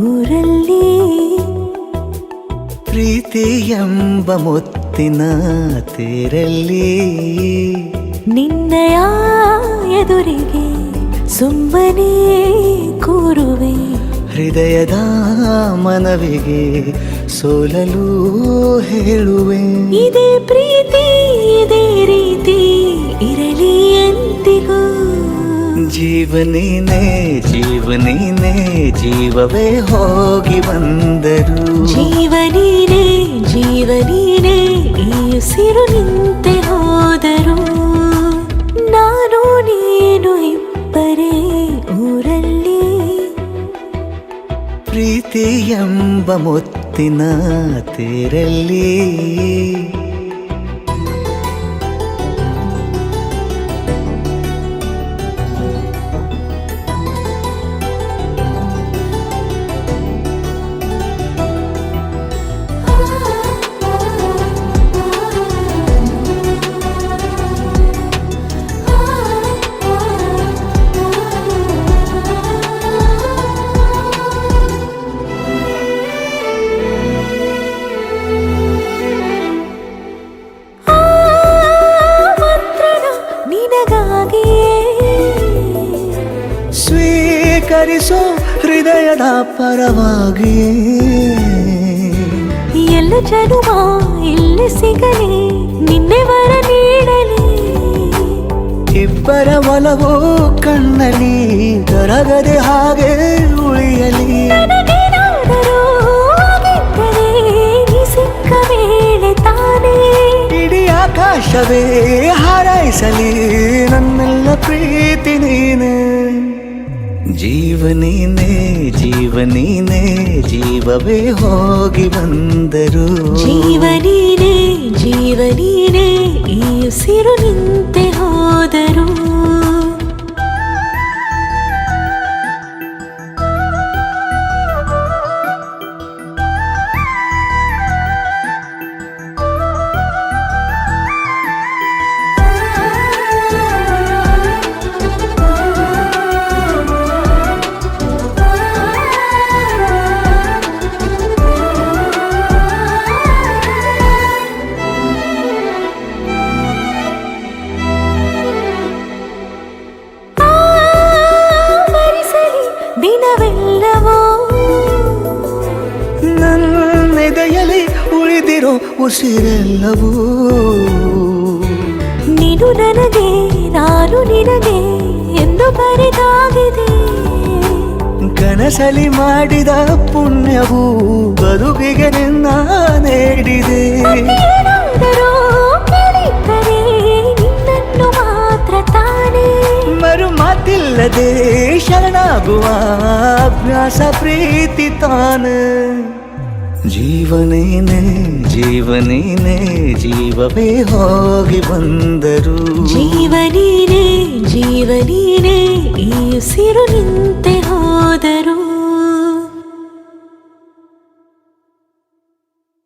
ಊರಲ್ಲಿ ಪ್ರೀತಿ ಎಂಬ ಮುತ್ತಿನ ತೇರಲ್ಲಿ ನಿನ್ನಯ ಎದುರಿಗೆ ಸುಮ್ಮನೆ ಕೂರುವೆ ಹೃದಯದ ಮನವಿಗೆ ಸೋಲಲು ಹೇಳುವೆ ಇದೇ ಪ್ರೀತಿ ಇದೇ ರೀತಿ ಇರಲಿ ಎಂದಿಗೂ ಜೀವನೇನೆ ಜೀವನೇನೆ ಜೀವವೇ ಹೋಗಿ ಬಂದರು ಜೀವನೀನೇ ಜೀವನೀನೇ ಈ ಉಸಿರು ನಿಂತೆ ಹೋದರು ನಾನು ನೀನು ಇಬ್ಬರೇ ಊರಲ್ಲಿ ಪ್ರೀತಿ ಎಂಬ ಮುತ್ತಿನ ತೇರಲ್ಲಿ ಸ್ವೀಕರಿಸೋ ಹೃದಯದ ಪರವಾಗಿ ಎಲ್ಲ ಜನುಮ ಇಲ್ಲಿ ಸಿಗಲಿ ನಿನ್ನೆ ವರ ನೀಡಲಿ ಇಬ್ಬರ ಒಲವು ಕಣ್ಣಲ್ಲಿ ಕರಗದೆ ಹಾಗೆ ಉಳಿಯಲಿ ನನಗೇನಾದರೂ ಆಗಿದ್ದರೆ ನೀ ಸಿಕ್ಕ ವೇಳೆ ತಾನೇ ಇಡೀ ಆಕಾಶವೇ ಹಾರೈಸಲಿ ನನ್ನೆಲ್ಲ ಪ್ರೀತಿ ನೀನೆ ಜೀವನೀನೇ ಜೀವನೀನೇ ಜೀವವೇ ಹೋಗಿ ಬಂದರು ಜೀವನೀನೇ ಜೀವನೀನೇ ಈ ಉಸಿರು ನಿಂತೆ ಹೋದರು ದಿನವೆಲ್ಲವೋ ನನ್ನೆದೆಯಲ್ಲಿ ಉಳಿದಿರೋ ಉಸಿರೆಲ್ಲವೂ ನೀನು ನನಗೆ ನಾನು ನಿನಗೆ ಎಂದು ಬರೆದಾಗಿದೆ ಕನಸಲಿ ಮಾಡಿದ ಪುಣ್ಯವು ಬದುಕಿಗೆ ನಿನ್ನ ನೀಡಿದೆ ಏನಾದರೂ ಕೇಳಿದ್ದರೆ ನಿನ್ನನ್ನು ಮಾತ್ರ ತಾನೇ ಮರು ಮಾತಿಲ್ಲದೆ ಶರಣಾಗುವ ಅಭ್ಯಾಸ ಪ್ರೀತಿ ತಾನ ಜೀವನೇನೆ ಜೀವನೇನೆ ಜೀವವೇ ಹೋಗಿ ಬಂದರು ಜೀವನೀನೇ ಜೀವನೀನೇ ಈ ಉಸಿರು ನಿಂತೆ ಹೋದರು